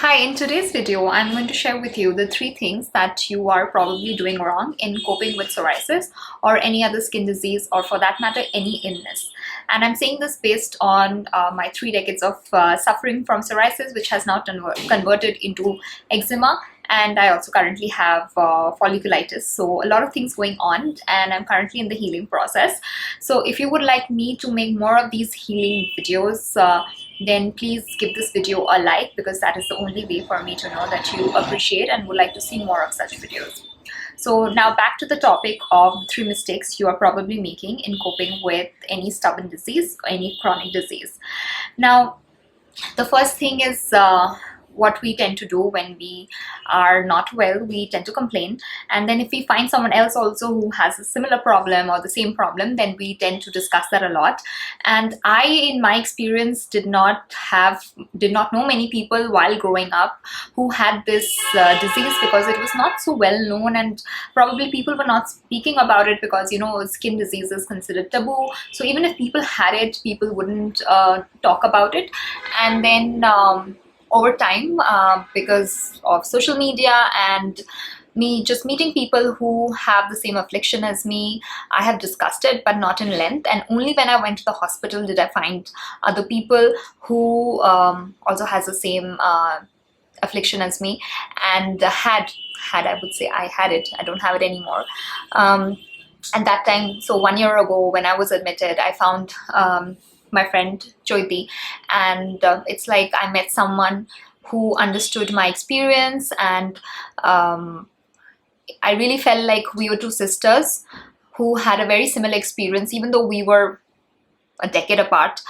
Hi, in today's video, I'm going to share with you the 3 things that you are probably doing wrong in coping with psoriasis or any other skin disease, or for that matter, any illness. And I'm saying this based on my 3 decades of suffering from psoriasis, which has now converted into eczema. And I also currently have folliculitis. So a lot of things going on, and I'm currently in the healing process. So if you would like me to make more of these healing videos, then please give this video a like, because that is the only way for me to know that you appreciate and would like to see more of such videos. So now back to the topic of 3 mistakes you are probably making in coping with any stubborn disease or any chronic disease. Now, the first thing is what we tend to do when we are not well. We tend to complain, and then if we find someone else also who has a similar problem or the same problem, then we tend to discuss that a lot. And I, in my experience, did not know many people while growing up who had this disease, because it was not so well known, and probably people were not speaking about it because, you know, skin disease is considered taboo. So even if people had it, people wouldn't talk about it. And then over time, because of social media and me just meeting people who have the same affliction as me, I have discussed it, but not in length. And only when I went to the hospital did I find other people who also has the same affliction as me, and had I would say I had it. I don't have it anymore. At that time, so 1 year ago, when I was admitted, I found my friend Jyoti, and it's like I met someone who understood my experience, and I really felt like we were 2 sisters who had a very similar experience, even though we were a decade apart,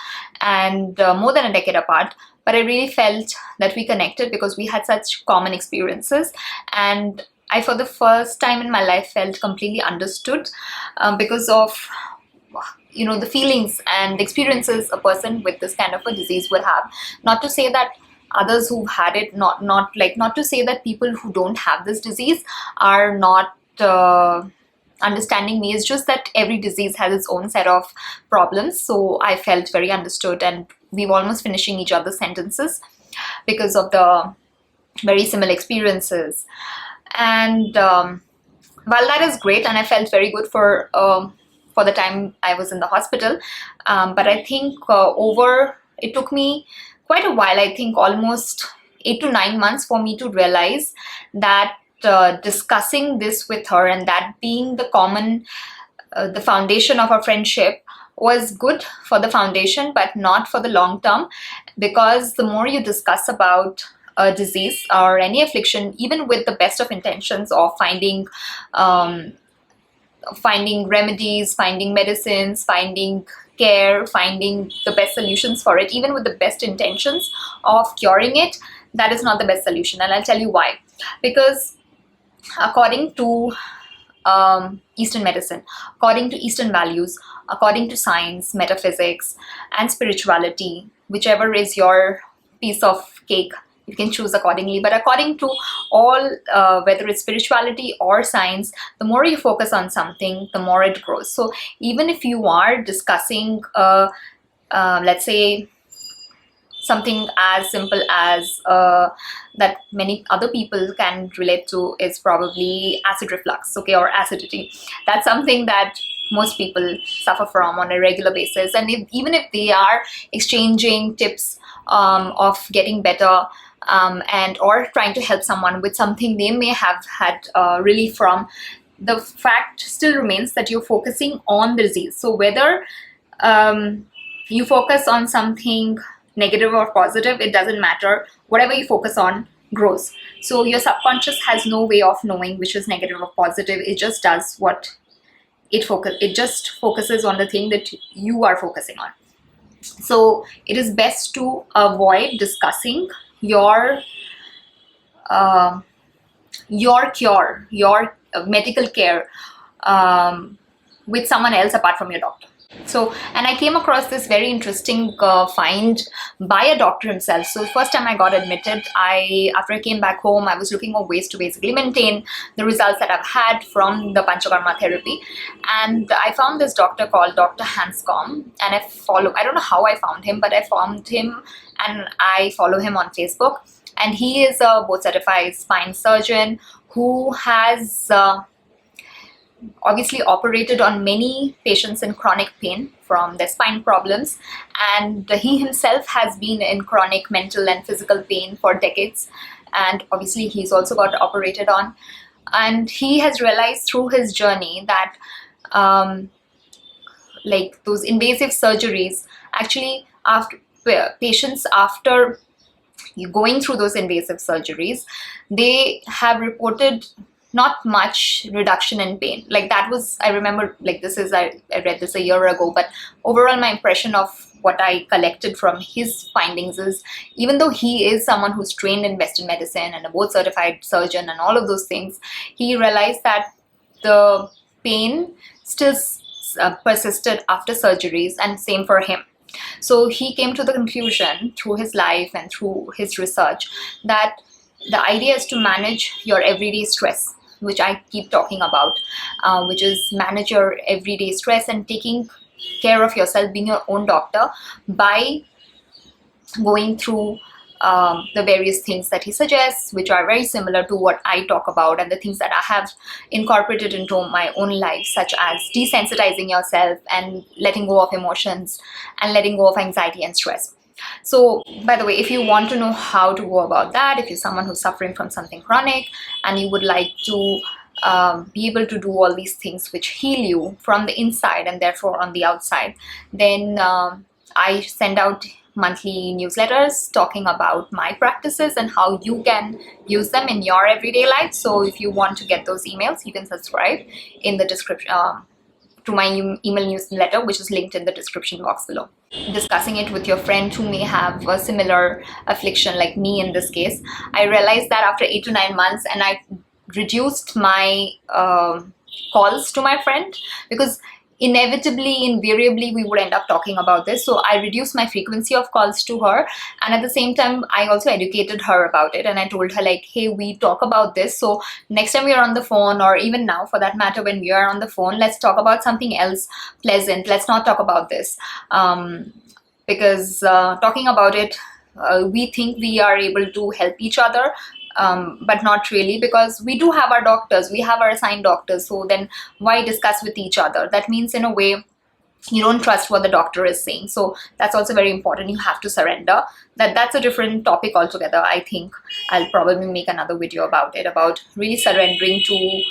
and more than a decade apart. But I really felt that we connected because we had such common experiences, and I, for the first time in my life, felt completely understood because of, you know, the feelings and experiences a person with this kind of a disease will have. Not to say that others who've had it, not to say that people who don't have this disease are not understanding me. It's just that every disease has its own set of problems. So I felt very understood, and we were almost finishing each other's sentences because of the very similar experiences. And while that is great, and I felt very good for the time I was in the hospital, but I think it took me quite a while, I think almost 8 to 9 months, for me to realize that discussing this with her, and that being the foundation of our friendship, was good for the foundation, but not for the long term. Because the more you discuss about a disease or any affliction, even with the best of intentions of finding remedies, finding medicines, finding care, finding the best solutions for it, even with the best intentions of curing it, that is not the best solution. And I'll tell you why. Because according to Eastern medicine, according to Eastern values, according to science, metaphysics, and spirituality, whichever is your piece of cake, you can choose accordingly. But according to all, whether it's spirituality or science, the more you focus on something, the more it grows. So even if you are discussing, let's say, something as simple as that many other people can relate to, is probably acid reflux, okay, or acidity. That's something that most people suffer from on a regular basis. And even if they are exchanging tips of getting better, and or trying to help someone with something they may have had relief from, the fact still remains that you're focusing on the disease. So whether you focus on something negative or positive, it doesn't matter. Whatever you focus on grows. So your subconscious has no way of knowing which is negative or positive. It just does what it just focuses on the thing that you are focusing on. So it is best to avoid discussing your cure, your medical care with someone else apart from your doctor. So, and I came across this very interesting find by a doctor himself. So first time I got admitted, after I came back home, I was looking for ways to basically maintain the results that I've had from the Panchakarma therapy. And I found this doctor called Dr. Hanscom, and I don't know how I found him, but I found him and I follow him on Facebook. and he is a board certified spine surgeon who has obviously operated on many patients in chronic pain from their spine problems, and he himself has been in chronic mental and physical pain for decades, and obviously he's also got operated on, and he has realized through his journey that like those invasive surgeries actually, after patients after going through those invasive surgeries, they have reported not much reduction in pain. Like that was, I remember, like this is, I read this a year ago, but overall my impression of what I collected from his findings is, even though he is someone who's trained in Western medicine and a board certified surgeon and all of those things, he realized that the pain still persisted after surgeries, and same for him. So he came to the conclusion through his life and through his research that the idea is to manage your everyday stress, which I keep talking about, which is manage your everyday stress and taking care of yourself, being your own doctor by going through the various things that he suggests, which are very similar to what I talk about and the things that I have incorporated into my own life, such as desensitizing yourself and letting go of emotions and letting go of anxiety and stress. So, by the way, if you want to know how to go about that, if you're someone who's suffering from something chronic and you would like to be able to do all these things which heal you from the inside and therefore on the outside, then I send out monthly newsletters talking about my practices and how you can use them in your everyday life. So if you want to get those emails, you can subscribe in the description to my email newsletter, which is linked in the description box below. Discussing it with your friend who may have a similar affliction like me in this case, I realized that after 8 to 9 months, and I reduced my calls to my friend, because inevitably, invariably, we would end up talking about this. So I reduced my frequency of calls to her, and at the same time I also educated her about it, and I told her like, hey, we talk about this, so next time we are on the phone, or even now for that matter when we are on the phone, let's talk about something else pleasant. Let's not talk about this, because talking about it, we think we are able to help each other, but not really, because we do have our doctors, we have our assigned doctors, so then why discuss with each other? That means in a way you don't trust what the doctor is saying. So that's also very important. You have to surrender. That's a different topic altogether. I think I'll probably make another video about it, about really surrendering to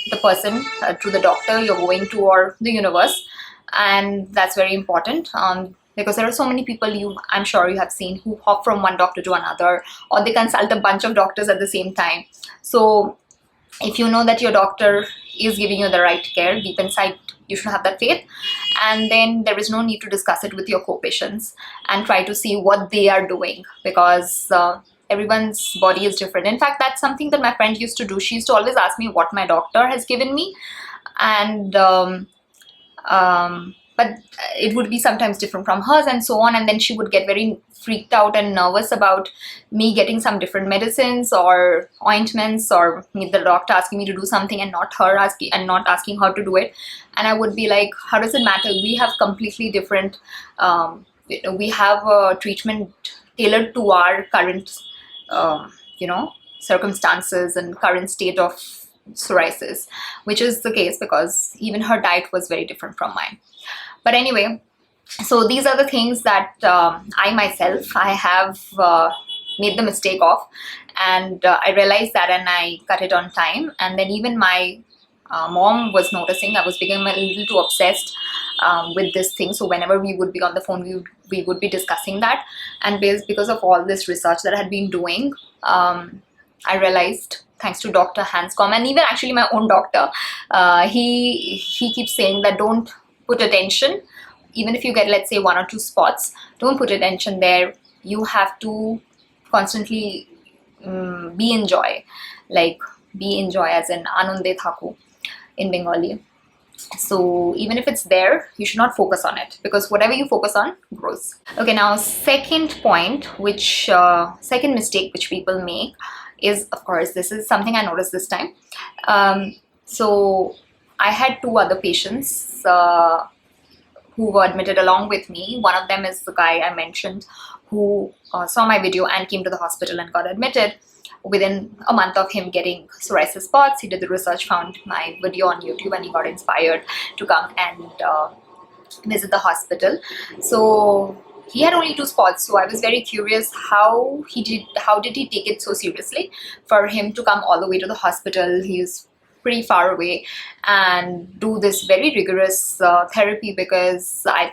the person, to the doctor you're going to, or the universe. And that's very important, because there are so many people, I'm sure you have seen, who hop from one doctor to another, or they consult a bunch of doctors at the same time. So if you know that your doctor is giving you the right care, deep inside you should have that faith, and then there is no need to discuss it with your co-patients and try to see what they are doing, because everyone's body is different. In fact, that's something that my friend used to do. She used to always ask me what my doctor has given me, and but it would be sometimes different from hers and so on, and then she would get very freaked out and nervous about me getting some different medicines or ointments, or the doctor asking me to do something and not asking her to do it. And I would be like, how does it matter? We have completely different, we have a treatment tailored to our current circumstances and current state of psoriasis, which is the case because even her diet was very different from mine. But anyway, so these are the things that I have made the mistake of, and I realized that, and I cut it on time. And then even my mom was noticing I was becoming a little too obsessed with this thing. So whenever we would be on the phone, we would be discussing that. And because of all this research that I had been doing, I realized, thanks to Dr. Hanscom, and even actually my own doctor, he keeps saying that don't put attention, even if you get, let's say, 1 or 2 spots, don't put attention there. You have to constantly be in joy, like be in joy as in anande thaku in Bengali. So even if it's there, you should not focus on it, because whatever you focus on grows. Okay, now second point, which second mistake which people make is, of course, this is something I noticed this time. So I had 2 other patients who were admitted along with me. One of them is the guy I mentioned who saw my video and came to the hospital and got admitted. Within a month of him getting psoriasis spots, he did the research, found my video on YouTube, and he got inspired to come and visit the hospital. So he had only 2 spots, so I was very curious how did he take it so seriously for him to come all the way to the hospital. He's pretty far away and do this very rigorous therapy, because I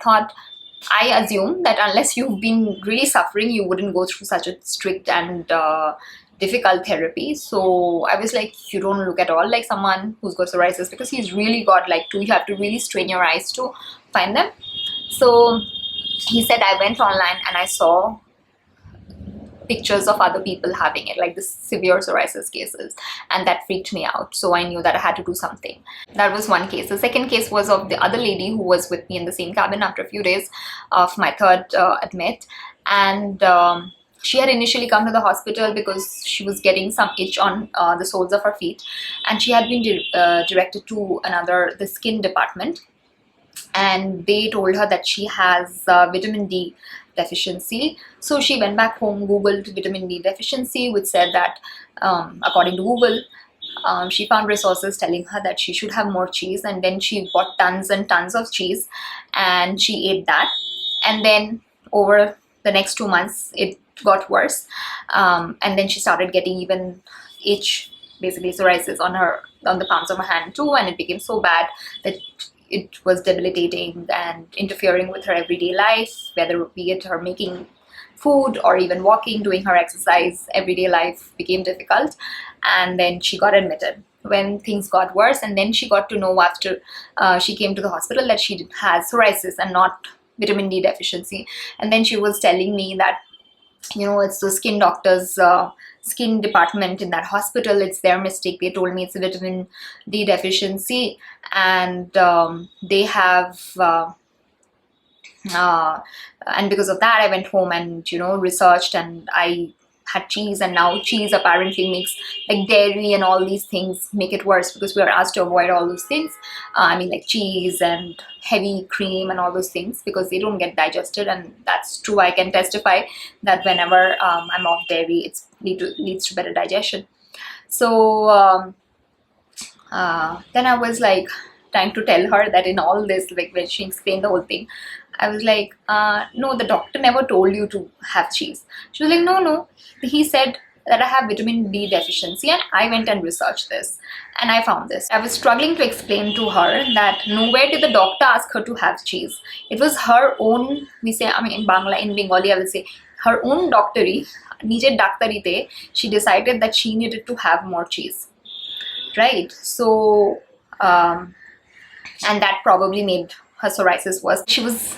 assume that unless you've been really suffering, you wouldn't go through such a strict and difficult therapy. So I was like, you don't look at all like someone who's got psoriasis, because he's really got like you have to really strain your eyes to find them. So he said, I went online and I saw pictures of other people having it, like the severe psoriasis cases, and that freaked me out. So I knew that I had to do something. That was one case. The second case was of the other lady who was with me in the same cabin after a few days of my third admit, and she had initially come to the hospital because she was getting some itch on the soles of her feet, and she had been directed to the skin department, and they told her that she has vitamin D deficiency. So she went back home, googled vitamin D deficiency, which said that according to Google, she found resources telling her that she should have more cheese, and then she bought tons and tons of cheese and she ate that, and then over the next 2 months it got worse, and then she started getting even itch, basically psoriasis on the palms of her hand too, and it became so bad that it was debilitating and interfering with her everyday life, whether be it her making food or even walking, doing her exercise. Everyday life became difficult, and then she got admitted when things got worse, and then she got to know after she came to the hospital that she has psoriasis and not vitamin D deficiency. And then she was telling me that, it's the skin doctor's skin department in that hospital, it's their mistake. They told me it's a vitamin D deficiency, and they have and because of that I went home and researched, and I had cheese, and now cheese apparently makes, like, dairy and all these things make it worse, because we are asked to avoid all those things. Like cheese and heavy cream and all those things, because they don't get digested, and that's true. I can testify that whenever I'm off dairy, it leads to better digestion. So then I was like trying to tell her that in all this, like when she explained the whole thing, I was like, no, the doctor never told you to have cheese. She was like, no, he said that I have vitamin D deficiency, and I went and researched this and I found this. I was struggling to explain to her that nowhere did the doctor ask her to have cheese. It was her own, we say, in Bengali I will say, her own doctory, nije daktari te, she decided that she needed to have more cheese, right? So and that probably made her psoriasis worse. She was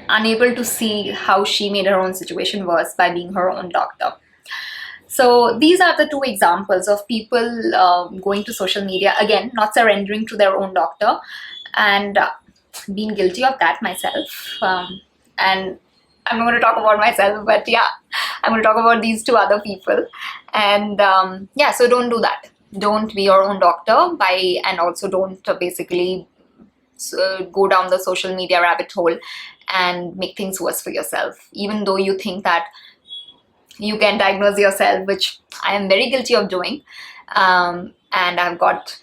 unable to see how she made her own situation worse by being her own doctor. So these are the 2 examples of people going to social media, again, not surrendering to their own doctor, and being guilty of that myself. And I'm not going to talk about myself, but yeah, I'm going to talk about these 2 other people. And yeah, so don't do that. Don't be your own doctor, and also don't basically go down the social media rabbit hole and make things worse for yourself, even though you think that you can diagnose yourself, which I am very guilty of doing, and I've got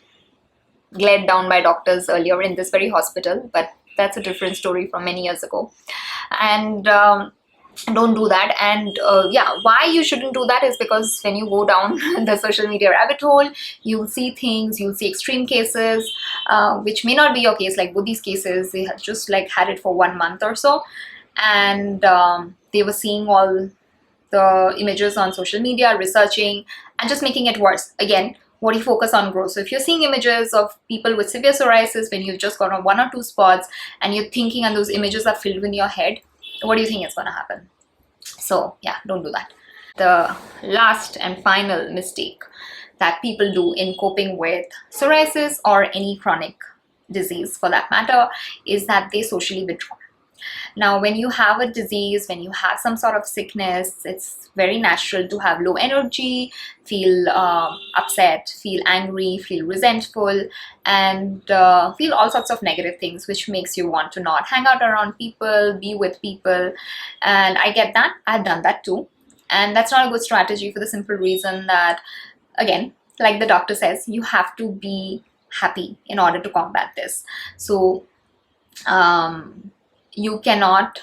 glared down by doctors earlier in this very hospital, but that's a different story from many years ago. And don't do that. And yeah, why you shouldn't do that is because when you go down the social media rabbit hole, you'll see things, you'll see extreme cases, which may not be your case. Like with these cases, they had just like had it for 1 month or so, and they were seeing all the images on social media, researching, and just making it worse. Again, what do you focus on grows. So if you're seeing images of people with severe psoriasis when you've just got on 1 or 2 spots, and you're thinking, and those images are filled in your head, what do you think is going to happen? So yeah, don't do that. The last and final mistake that people do in coping with psoriasis or any chronic disease for that matter is that they socially withdraw. Now, when you have a disease, when you have some sort of sickness, it's very natural to have low energy, feel upset, feel angry, feel resentful, and feel all sorts of negative things, which makes you want to not hang out around people, be with people. And I get that. I've done that too. And that's not a good strategy for the simple reason that, again, like the doctor says, you have to be happy in order to combat this. So you cannot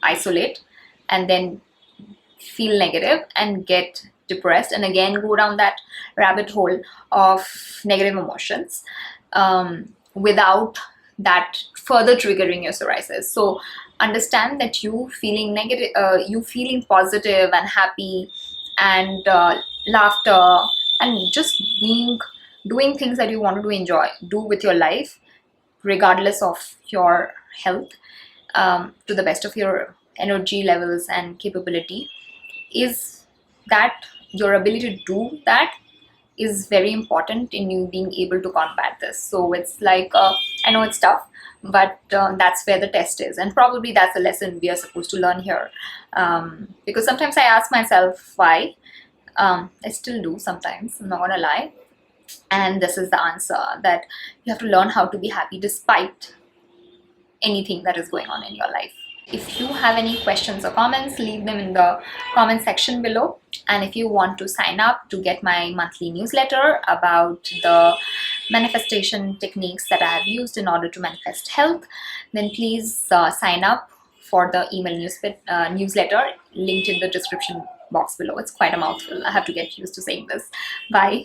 isolate and then feel negative and get depressed and again go down that rabbit hole of negative emotions without that further triggering your psoriasis. So understand that you feeling negative, you feeling positive and happy and laughter and just doing things that you want to do with your life, regardless of your health, to the best of your energy levels and capability, is that your ability to do that is very important in you being able to combat this. So it's like, I know it's tough, but that's where the test is, and probably that's the lesson we are supposed to learn here. Because sometimes I ask myself why. I still do sometimes, I'm not gonna lie. And this is the answer, that you have to learn how to be happy despite anything that is going on in your life. If you have any questions or comments, leave them in the comment section below. And if you want to sign up to get my monthly newsletter about the manifestation techniques that I have used in order to manifest health, then please sign up for the email newsletter linked in the description box below. It's quite a mouthful. I have to get used to saying this. Bye.